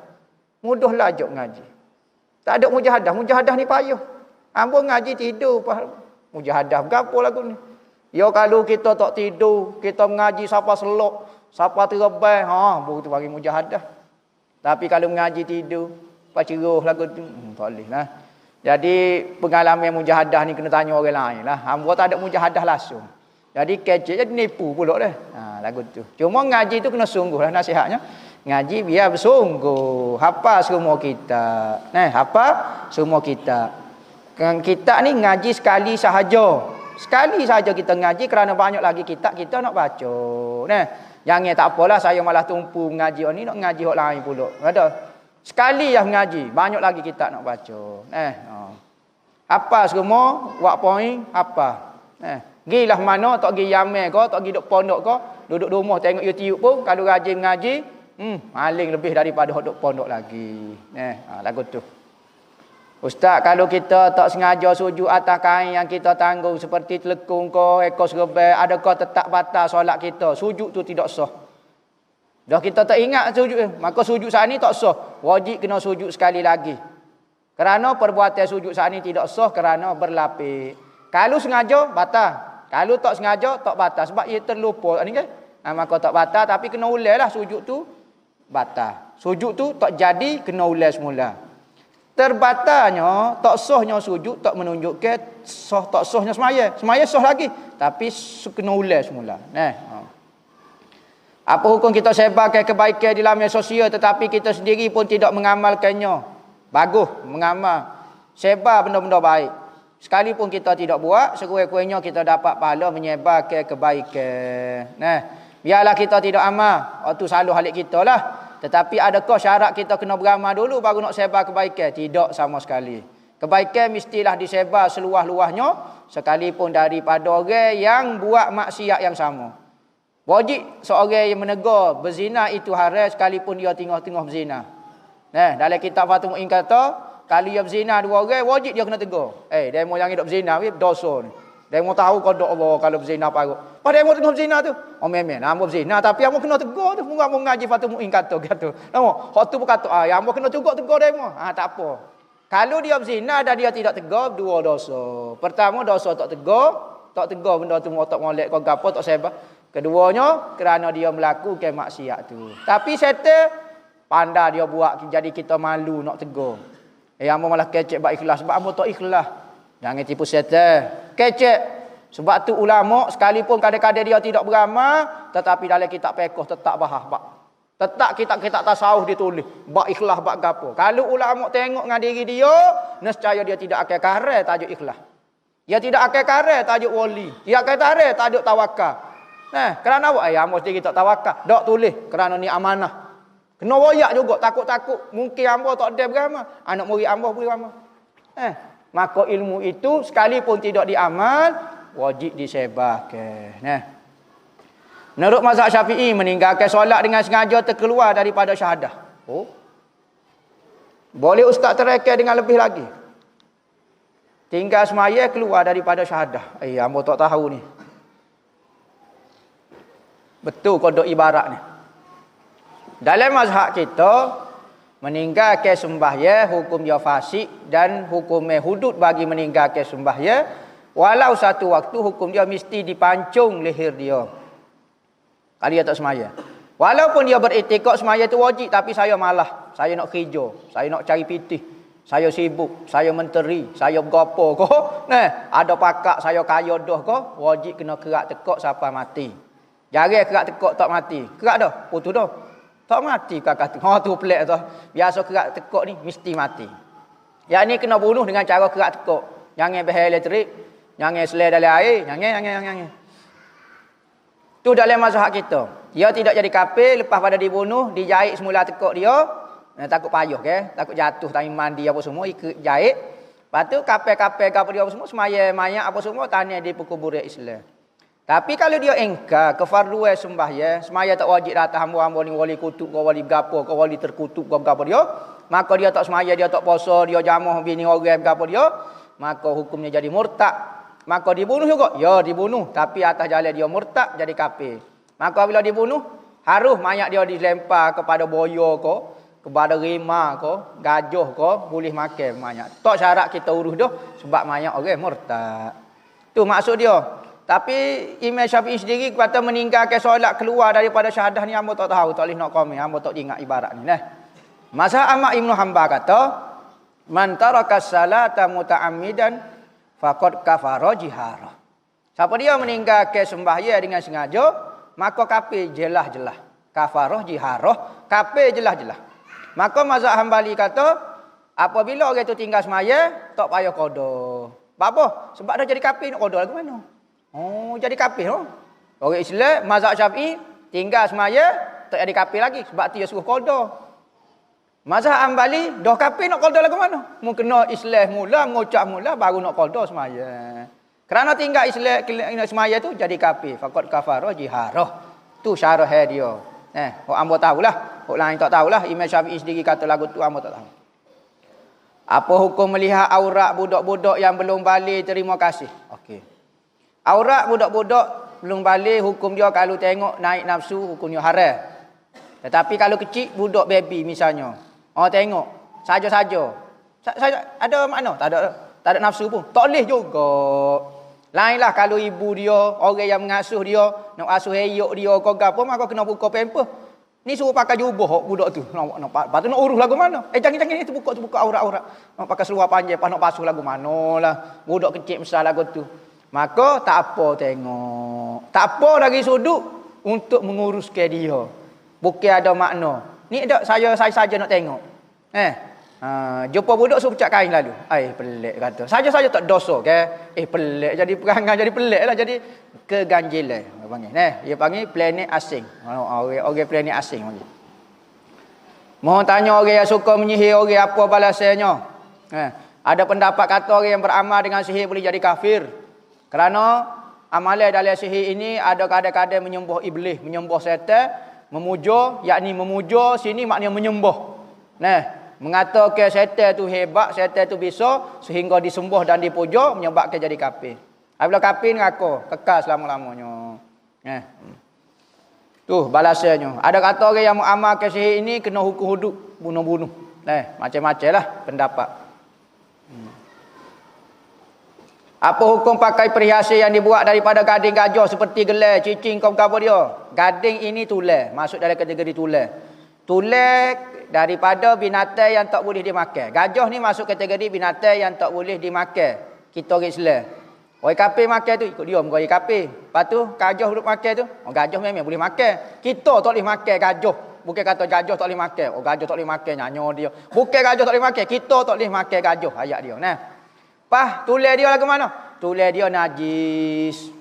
Mudahlah ajak ngaji. Tak ada mujahadah. Mujahadah ni payah. Ambo ngaji tidur mujahadah gapo lagu ni. Ya kalau kita tak tidur, kita mengaji siapa selok, siapa terlebai, baru tu bagi mujahadah. Tapi kalau mengaji tidur, paciruh lagu tu, tak boleh lah. Jadi pengalaman mujahadah ni kena tanya orang lain lah. Hamba tak ada mujahadah langsung. Jadi kecek jadi nipu pula dah. Lagu tu. Cuma ngaji tu kena sungguh lah nasihatnya. Ngaji biar bersungguh. Hafal semua kita. Hafal semua kita. Kita ni ngaji sekali sahaja. Sekali saja kita ngaji kerana banyak lagi kita nak baca. Jangan tak apalah saya malah tumpu ngaji ni nak ngaji hak lain pula. Ada. Sekali yang ngaji, banyak lagi kita nak baca. Apa semua, buat poin apa. Gilah mana tak gi Yamin ke, tak gi duk pondok ke, duduk rumah tengok YouTube pun kalau rajin ngaji, maling lebih daripada hak duk pondok lagi. Lagu tu. Ustaz, kalau kita tak sengaja sujud atas kain yang kita tanggung seperti telekung ke, ekor serbai, adakah tetap batal solat kita? Sujud tu tidak sah. Dah kita tak ingat sujud, maka sujud saat ni tak sah. Wajib kena sujud sekali lagi. Kerana perbuatan sujud saat ni tidak sah kerana berlapis. Kalau sengaja, batal. Kalau tak sengaja, tak batal. Sebab ia terlupa. Ini kan? Maka tak batal, tapi kena ulang lah sujud tu batal. Sujud tu tak jadi, kena ulang semula. Terbatalnya, tak sahnya sujud tak menunjukkan tak sahnya semaya. Semaya sah lagi, tapi kena ulang semula. Apa hukum kita sebarkan kebaikan di dalam media sosial tetapi kita sendiri pun tidak mengamalkannya? Bagus mengamal. Sebar benda-benda baik. Sekalipun kita tidak buat, sekurang-kurangnya kita dapat pahala menyebarkan kebaikan. Biarlah kita tidak amal, waktu selalu halik kita lah. Tetapi adakah syarat kita kena beramal dulu baru nak sebar kebaikan? Tidak sama sekali. Kebaikan mestilah disebar seluas-luasnya sekalipun daripada orang yang buat maksiat yang sama. Wajib seorang yang menegur berzina itu haram sekalipun dia tengah-tengah berzina. Dalam kitab Fathul Mu'in kata, kalau dia berzina dua orang, wajib dia kena tegur. Demo yang hidup berzina, dosa ni. Demo tahu kodok Allah kalau berzina parut. Pada demo tengah berzina tu, memang ambo berzina tapi ambo kena tegur tu. Ambo ngaji Fathul Mu'in kata. Nampak? Hak tu pun kata, ambo kena tegur demo. Tak apa. Kalau dia berzina dan dia tidak tegur, dua dosa. Pertama, dosa tak tegur benda tu otak molek kau gapo tak sebab. Keduanya, kerana dia melakukan maksiat tu. Tapi setan pandai dia buat jadi kita malu nak tegur. Ambo malah kecek bak ikhlas sebab ambo tak ikhlas. Jangan tipu setan. Kecek. Sebab tu ulama sekalipun kadang-kadang dia tidak beramal, tetapi dalam kitab fiqh tetap bahas bak. Tetap kitab-kitab tasawuf ditulis bak ikhlas bak gapo. Kalau ulama tengok dengan diri dia, nescaya dia tidak akan kare tajuk ikhlas. Dia tidak akan kare tajuk wali. Dia akan kare tajuk tawakal. Kerana apa? Ambo sendiri tak tawakal. Dak tulis kerana ni amanah. Kena royak juga, takut-takut mungkin ambo tak ada beramal, anak murid ambo beramal. Maka ilmu itu sekalipun tidak diamal, wajib disebarkan. Menurut mazhab Syafi'i, meninggalkan solat dengan sengaja terkeluar daripada syahadah. Boleh ustaz terangkan dengan lebih lagi? Tinggal semaya keluar daripada syahadah. Ambo tak tahu ni. Betul kodok ibarat ni. Dalam mazhab kita, meninggalkan sembahyang hukum dia fasik dan hukum hudud bagi meninggalkan sembahyang walau satu waktu hukum dia mesti dipancung leher dia kalau dia tak sembahyang. Walaupun dia beriktikad sembahyang itu wajib, tapi saya malah, saya nak kerja, saya nak cari pitih, saya sibuk, saya menteri, saya bergapo ko, ada pakak saya kaya dah ko, wajib kena kerak tekak sampai mati. Jarang kerak tekak tak mati. Kerak dah, putus dah. Tak mati kakak tu. Tu pelik tu. Biasa kerak tekak ni mesti mati. Yang ni kena bunuh dengan cara kerak tekak. Jangan behel elektrik, jangan selai dalam air, jangan. Tu dalam mazhab kita. Dia tidak jadi kafir lepas pada dibunuh, dijahit semula tekuk dia. Takut payah ke, takut jatuh tangan mandi apa semua ikut jahit. Lepas tu kafir-kafir apa dia apa semua semaya mayat apa semua tanya di perkuburan Islam. Tapi kalau dia engkar kefarduan sembahyang, semaya tak wajib datang hamba-hamba ni wali kutub ke wali gapo ke wali terkutuk ke gapo dia, maka dia tak semaya, dia tak puasa, dia jamuh bini orang gapo dia, maka hukumnya jadi murtad. Maka dibunuh juga. Ya dibunuh, tapi atas jalan dia murtad jadi kafir. Maka bila dibunuh, harus mayat dia dilempar kepada boyo ko, kepada rimau ko, gajah ko, boleh makan mayat. Tak syarat kita urus dah sebab mayat orang murtad. Tu maksud dia. Tapi Imam Syafi'i sendiri kata meninggalkan solat keluar daripada syahadah ni hamba tak tahu, tak boleh nak komen, hamba tak ingat ibarat ni nah. Mazhab Ahmad Ibn Hanbal kata, man taraka salata muta'ammidan faqad kafara jihara. Siapa dia meninggalkan sembahyang dengan sengaja, maka kafir jelas-jelas. Kafarah jiharah, kafir jelas-jelas. Maka mazhab Hambali kata, apabila orang itu tinggal sembahyang, tak payah qada. Apa? Sebab dah jadi kafir, nak qada lagu mana? Oh, jadi kafir. Oh. Orang Islam, mazhab Syafi'i, tinggal sembahyang, tak jadi kafir lagi. Sebab dia suruh qada. Mazhab Hambali, dah kafir nak qada lagu mana? Mungkin kena Islam mula, mengucap mula, baru nak qada sembahyang. Kerana tinggal Islam semaya tu jadi kafir. Faqad kafara jiharah. Tu syarah dia. Hok hamba tahulah, hok lain tak tahulah. Imam Syafi'i sendiri kata lagu tu hamba tak tahu. Apa hukum melihat aurat budak-budak yang belum balik terima kasih? Okey. Aurat budak-budak belum balik hukum dia kalau tengok naik nafsu hukumnya haram. Tetapi kalau kecil budak baby misalnya, tengok saja-saja. Ada makna? Tak ada nafsu pun. Tak boleh juga. Lainlah kalau ibu dia, orang yang mengasuh dia, nak asuh eyok dia ke apa, maka kena buka pamper. Ni suruh pakai jubah budak tu. Lepas tu nak urus lagu mana? Jangan itu buka aurat-aurat. Nak pakai seluar panjang, nak basuh lagu mana lah. Budak kecil besar lagu tu. Maka tak apa tengok. Tak apa dari sudut untuk menguruskan dia. Bukan ada makna. Ni tak saya saja nak tengok. Jumpa budak suruh pecah kain lalu. Pelik kata. Saja-saja tak dosa ke? Pelik jadi perangai jadi pelik lah, jadi keganjilan. Dia panggil. Dia panggil planet asing. Orang planet asing panggil. Mohon tanya orang yang suka menyihir orang apa balasannya. Ada pendapat kata orang yang beramal dengan sihir boleh jadi kafir. Kerana amalan dalam sihir ini ada kadang-kadang menyembah iblis, menyembah syaitan, memuja, yakni memuja sini maknanya menyembah. Mengatakan syaitan tu hebat, syaitan tu bisa sehingga disembah dan dipuja menyebabkan jadi kafir. Apabila kafir ngaku kekal selama-lamanya. Tu balasannya. Ada kata orang yang mengamalkan sihir ini kena hukum hudud, bunuh-bunuh. Macam-macam lah pendapat. Apa hukum pakai perhiasan yang dibuat daripada gading gajah seperti gelar, cincin, apa dia? Gading ini tulang, masuk dalam kategori tulang. Tulang daripada binatang yang tak boleh dimakan. Gajah ni masuk kategori binatang yang tak boleh dimakan. Kita orang Islam. Orang kafir makan tu ikut dia muka orang kafir. Lepas tu gajah duduk makan tu, gajah memang boleh makan. Kita tak boleh makan gajah. Bukan kata gajah tak boleh makan. Gajah tak boleh makan nyanyo dia. Bukan gajah tak boleh makan, kita tak boleh makan gajah ayat dia. Tulang dia lagu mana? Tulang dia najis.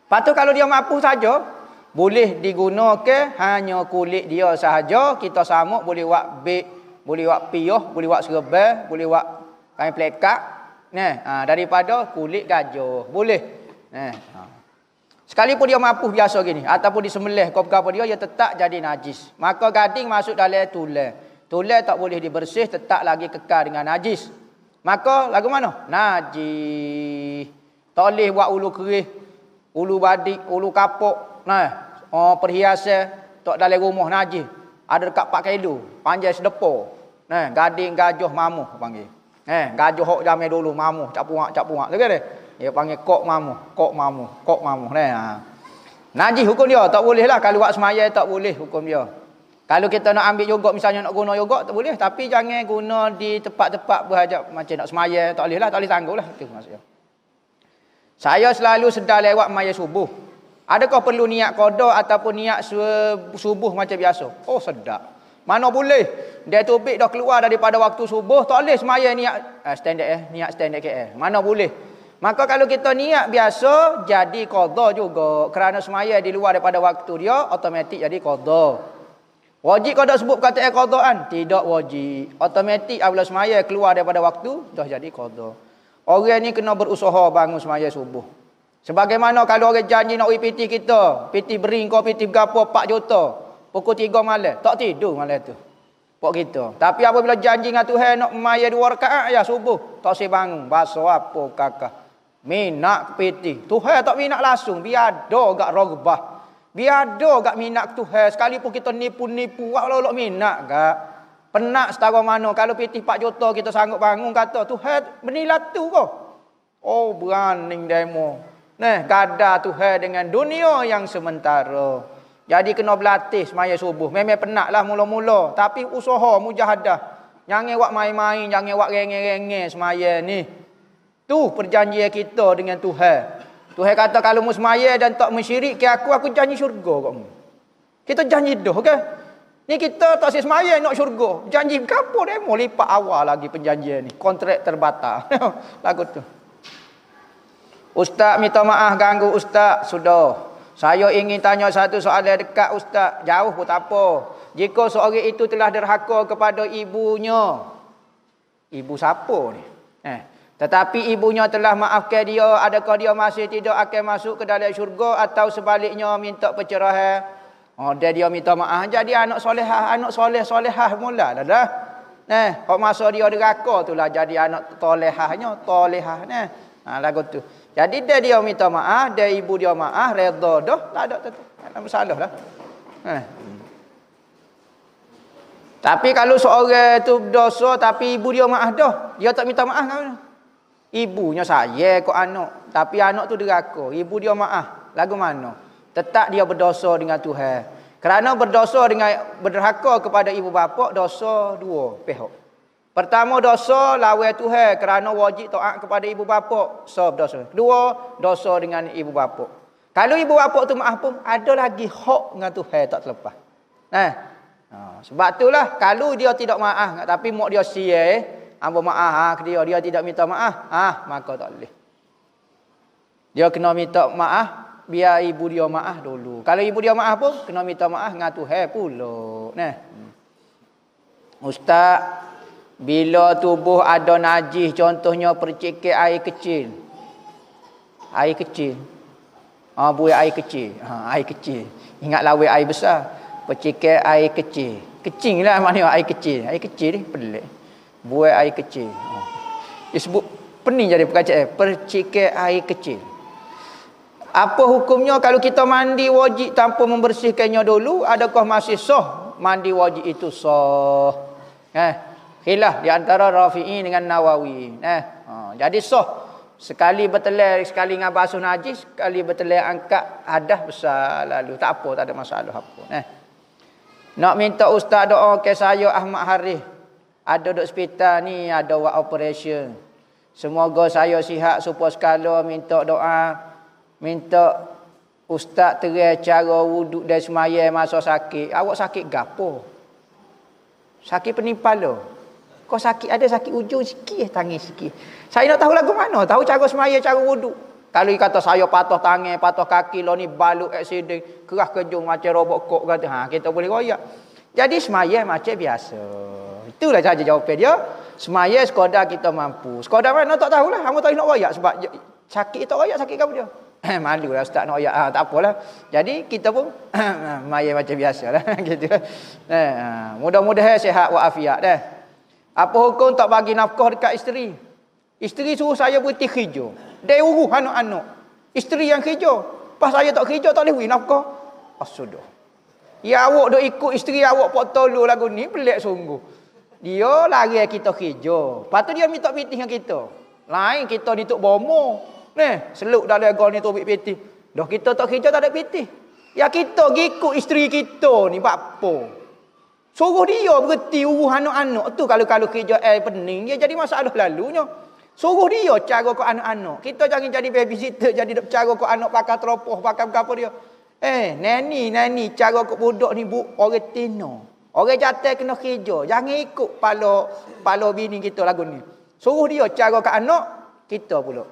Lepas tu kalau dia mampu saja, boleh digunakan hanya kulit dia sahaja. Kita samuk boleh buat beg, boleh buat piyah, boleh buat serban, boleh buat kain plekat. Daripada kulit gajah. Boleh. Sekalipun dia mampu biasa gini ataupun disembelih apa dia tetap jadi najis. Maka gading masuk dalam tulang. Tulang tak boleh dibersih, tetap lagi kekal dengan najis. Maka lagu mana? Najis. Tak boleh buat ulu kerih, ulu badik, ulu kapuk. Perhiasan tak dalam rumah najis. Ada dekat 4 kilo, panjang sedepa. Gading gajah mamuh panggil. Gajah hok zaman dulu mamuh, cak puak. Dengar dia? Dia panggil kok mamuh. Najis hukum dia, tak boleh lah kalau buat semaya tak boleh hukum dia. Kalau kita nak ambil yogurt misalnya nak guna yogurt tak boleh, tapi jangan guna di tempat-tempat berhajat macam nak semaya tak boleh lah, tak boleh tangguh lah. Itu maksudnya. Saya selalu sedar lewat maya subuh. Adakah perlu niat qada ataupun niat subuh macam biasa? Sedap. Mana boleh? Dia tubik dah keluar daripada waktu subuh, tak boleh semaya niat standard niat standard KL. Mana boleh? Maka kalau kita niat biasa, jadi qada juga. Kerana semaya di luar daripada waktu dia, automatik jadi qada. Wajib qada sebut perkataan qadaan? Tidak wajib. Automatik apabila semaya keluar daripada waktu, dah jadi qada. Orang ni kena berusaha bangun semaya subuh. Sebagaimana kalau orang janji nak uji PT kita, PT bering kau, PT berapa 4 juta, pukul 3 malam, tak tidur malam tu. Pok kita. Tapi apabila janji dengan Tuhan nak maya 2 rakaat ya subuh, tak si bangun. Bahasa apa kakak? Minat PT. Tuhan tak minat langsung, biar ada gak rogbah. Biar ada gak minat Tuhan. Sekalipun kita nipu-nipu, walau minat gak. Penak setara mana kalau PT 4 juta kita sanggup bangun kata Tuhan bernilai tu kau. Oh berani demo. Nah, gada Tuhan dengan dunia yang sementara. Jadi kena berlatih semaya subuh. Memang penatlah mula-mula, tapi usaha mujahadah. Jangan buat main-main, jangan buat rengeh-rengeh semaya ni. Tu perjanjian kita dengan Tuhan. Tuhan kata kalau mu semaya dan tak mensyirik ke aku janji syurga kat mu. Kita janji dah, okey? Ni kita tak semaya nak syurga. Janji gapo demo lipat awal lagi perjanjian ni. Kontrak terbatal. Lagu tu. Ustaz minta maaf ganggu ustaz. Sudah. Saya ingin tanya satu soalan dekat ustaz. Jauh pun tak apa. Jika seorang itu telah derhaka kepada ibunya. Ibu siapa ni? Tetapi ibunya telah maafkan dia. Adakah dia masih tidak akan masuk ke dalam syurga? Atau sebaliknya minta pencerahan? Oh, dia minta maaf. Jadi anak solehah. Anak solehah mula dah. Kok masa dia derhaka tu lah jadi anak tolehahnya. Tolehah. Lagu tu. Jadi dia minta maaf, dia ibu dia maaf, redha dah, tak ada masalah dah. Tapi kalau seorang tu berdosa tapi ibu dia maaf dah, dia tak minta maaf kan? Ibunya saya kok anak, tapi anak tu derhaka, ibu dia maaf. Lagu mana? Tetap dia berdosa dengan Tuhan. Kerana berdosa dengan berderhaka kepada ibu bapa, dosa dua pihak. Pertama dosa lawan Tuhan kerana wajib taat kepada ibu bapa, so dosa. Kedua, dosa dengan ibu bapa. Kalau ibu bapa tu maaf pun ada lagi hak dengan Tuhan tak terlepas. Sebab itulah kalau dia tidak maaf tapi mak dia sia, hamba maaf dia tidak minta maaf, maka tak boleh. Dia kena minta maaf biar ibu dia maaf dulu. Kalau ibu dia maaf pun kena minta maaf dengan Tuhan pula. Ustaz, bila tubuh ada najis, contohnya percikan air kecil. Air kecil. Buih air kecil. Air kecil. Ingat lawan air besar. Percikan air kecil. Kecil lah maknanya air kecil. Air kecil ni pelik. Buih air kecil. Dia sebut pening jadi perkataan. Percikan air kecil. Apa hukumnya kalau kita mandi wajib tanpa membersihkannya dulu? Adakah masih sah mandi wajib itu sah? Khilaf di antara Rafi'i dengan Nawawi. Jadi sah. Sekali bertelan, sekali dengan basuh najis, sekali bertelan angkat hadas besar lalu. Tak apa, tak ada masalah apa. Nak minta ustaz doa ke saya Ahmad Harith. Ada duk hospital ni, ada buat operation. Semoga saya sihat supaya sekala minta doa. Minta ustaz terang cara wuduk dan semaya masa sakit. Awak sakit gapo? Sakit penipala. Kau sakit ada sakit ujung sikit, tangis sikit. Saya nak tahu lagu mana? Tahu cara semaya, cara wuduk. Kalau dia kata saya patah tangan, patah kaki, lo ni balut accident, kerah kejung macam robot kok kata, kita boleh royak. Jadi semaya macam biasa. Itulah saja jawapan dia. Semaya sekadar kita mampu. Sekadar mana tak tahulah. Hang tak nak royak sebab sakit tak royak, sakit kamu dia. Malulah ustaz nak royak. Tak apalah. Jadi kita pun maya macam biasalah gitu. Mudah-mudahan sihat walafiat dah. Apa hukum tak bagi nafkah dekat isteri? Isteri suruh saya berhenti kerja. Dia urus anak-anak. Isteri yang kerja. Pas saya tak kerja tak boleh beri nafkah. Sudah. Ya awak duk ikut isteri awak pok tolong lagu ni pelik sungguh. Dia lari kita kerja. Lepas tu dia minta pitih dengan kita. Lain kita ni tok bomo. Seluk dalam gol ni tobik pitih. Dah kita tak kerja tak ada pitih. Ya kita ikut isteri kita ni buat apa? Suruh dia berhenti urus anak-anak tu kalau kerja pening dia jadi masalah lalunya. Suruh dia cara ke anak-anak. Kita jangan jadi babysitter, jadi cara ke anak pakai teropoh, pakai apa dia. Nani cara ke budak ni orang tino. Orang jatuh kena kerja. Jangan ikut pala bini kita lagu ni. Suruh dia cara ke anak kita pula.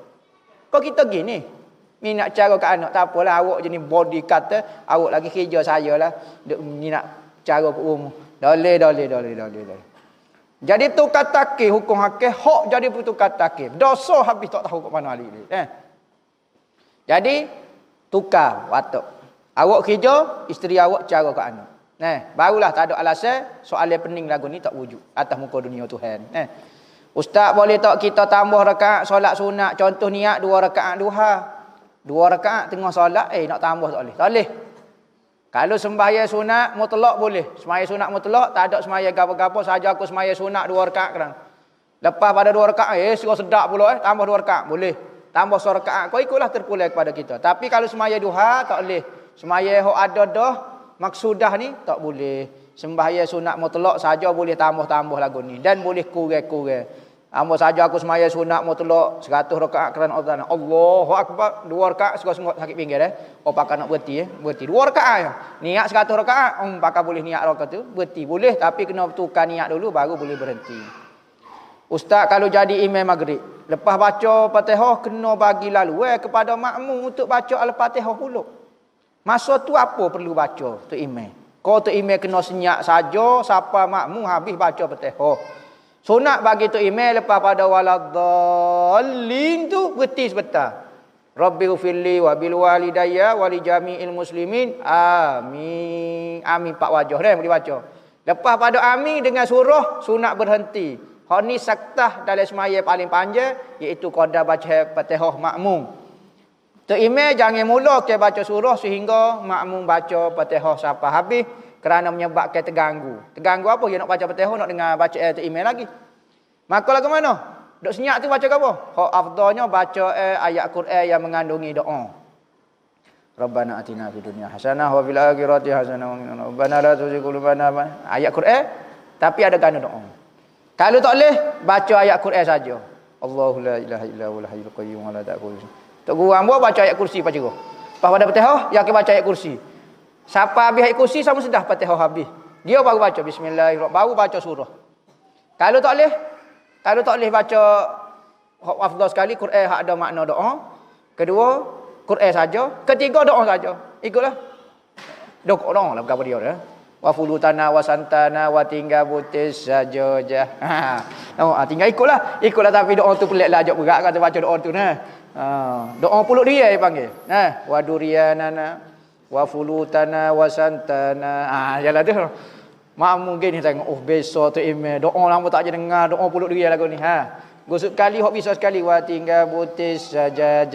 Kau kita gini. Minat cara ke anak. Tak apalah awak jenis body kata. Awak lagi kerja saya lah. Minat cara ke umur. Doleh. Jadi tukar takir hukum hakim. Hak jadi tukar takir. Dosa habis tak tahu ke mana alik. Jadi tukar watak. Awak kerja, isteri awak cara ke anak. Barulah tak ada alasan soalan pening lagu ni tak wujud atas muka dunia Tuhan. Ustaz boleh tak kita tambah rakaat solat sunat, contoh niat 2 rakaat duha. 2 rakaat tengah solat nak tambah tak boleh. Tak boleh. Kalau sembahyang sunat mutlak boleh. Sembahyang sunat mutlak tak ada sembahyang gapo-gapo saja aku sembahyang sunat 2 rakaat kerang. Lepas pada 2 rakaat suruh sedap pula tambah 2 rakaat boleh. Tambah 1 rakaat kau ikutlah terpulang kepada kita. Tapi kalau sembahyang duha tak boleh. Sembahyang hok ada dah maksudah ni tak boleh. Sembahyang sunat mutlak saja boleh tambah-tambah lagu ni dan boleh kurang-kurang. Amo saja aku sembahyang sunat mutlak 100 rakaat kerana Allah. Allahu akbar 2 rakaat sungguh-sungguh sakit pinggir Oh pakai nak berhenti berhenti 2 rakaat. Niat 100 rakaat pakai boleh niat rakaat tu berhenti boleh tapi kena tukar niat dulu baru boleh berhenti. Ustaz kalau jadi imam maghrib lepas baca Fatihah kena bagi lalu kepada makmum untuk baca al-Fatihah pula. Masa tu apa perlu baca tu imam? Kau tu imam kena senyap saja siapa makmum habis baca Fatihah. Sunat bagi tu imam lepas pada waladhdallin tu berhenti sebentar. Rabbighfirli wa bil walidayya wa li jami'il muslimin. Amin. Amin 4 wajah dah boleh baca. Lepas pada amin dengan surah sunat berhenti. Hak ni saktah dalam semaya paling panjang iaitu qadar baca Fatihah makmum. Tu imam jangan mula ke baca surah sehingga makmum baca Fatihah sampai habis kerana menyebabkan terganggu. Terganggu apa? Dia nak baca Fatihah nak dengar baca tu imam lagi. Maka lagu mana? Duk senyap tu baca apa? Hak afdalnya baca ayat Quran yang mengandungi doa. Rabbana atina fid dunya hasanah wa fil akhirati hasanah wa qina adzabannar. La tuzigh qulubana. Ayat Quran tapi ada ganda doa. Kalau tak boleh baca ayat Quran saja. Allahu la ilaha illa huwal hayyul qayyum wa la ta'khudhuhu. Tak guru ambo baca ayat kursi baca go. Pas pada Fatihah yang ke baca ayat kursi. Siapa habis ayat kursi sama sudah Fatihah habis. Dia baru baca bismillahirrahmanirrahim baru baca surah. Kalau tak boleh baca afdal sekali Quran hak ada makna doa. Kedua Quran saja, ketiga doa saja. Ikutlah. Doa lah berapa dia dah. Wa fulutana wa santana wa tinggal butis saja je. Tinggal ikutlah tapi doa tu peliklah ajak berat kata baca doa tu nah. Doa puluk dia panggil. Wa duriyanana wa fulutana wa santana. Yalah tu. Mak mungkin ni tengok besok tu email doa lama tak je dengar doa puluk dia lagu ni gosok kali hok bisa sekali wa tinggal butis saja.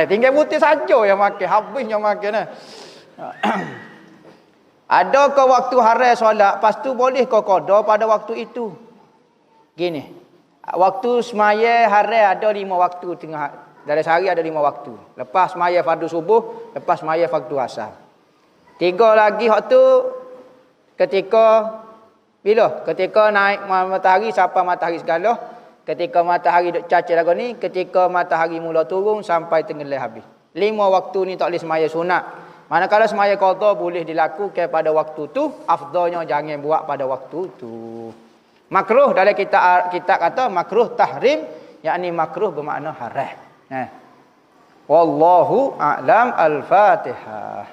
Tinggal butis saja yang makan habisnya makan Ada ke waktu hari solat lepas tu boleh kau qada pada waktu itu. Gini. Waktu semaya hari ada 5 waktu tengah dalam sehari ada 5 waktu. Lepas semaya fardu subuh, lepas semaya fardu asar. 3 lagi waktu ketika bila? Ketika naik matahari sampai matahari segala. Ketika matahari duk cacat lagu ni, ketika matahari mula turun sampai tenggelam habis. 5 waktu ni tak boleh semaya sunat. Manakala semaya qada boleh dilakukan pada waktu tu, afdalnya jangan buat pada waktu tu. Makruh dalam kita kata makruh tahrim, yakni makruh bermakna haram. Wallahu a'lam. Al-Fatihah.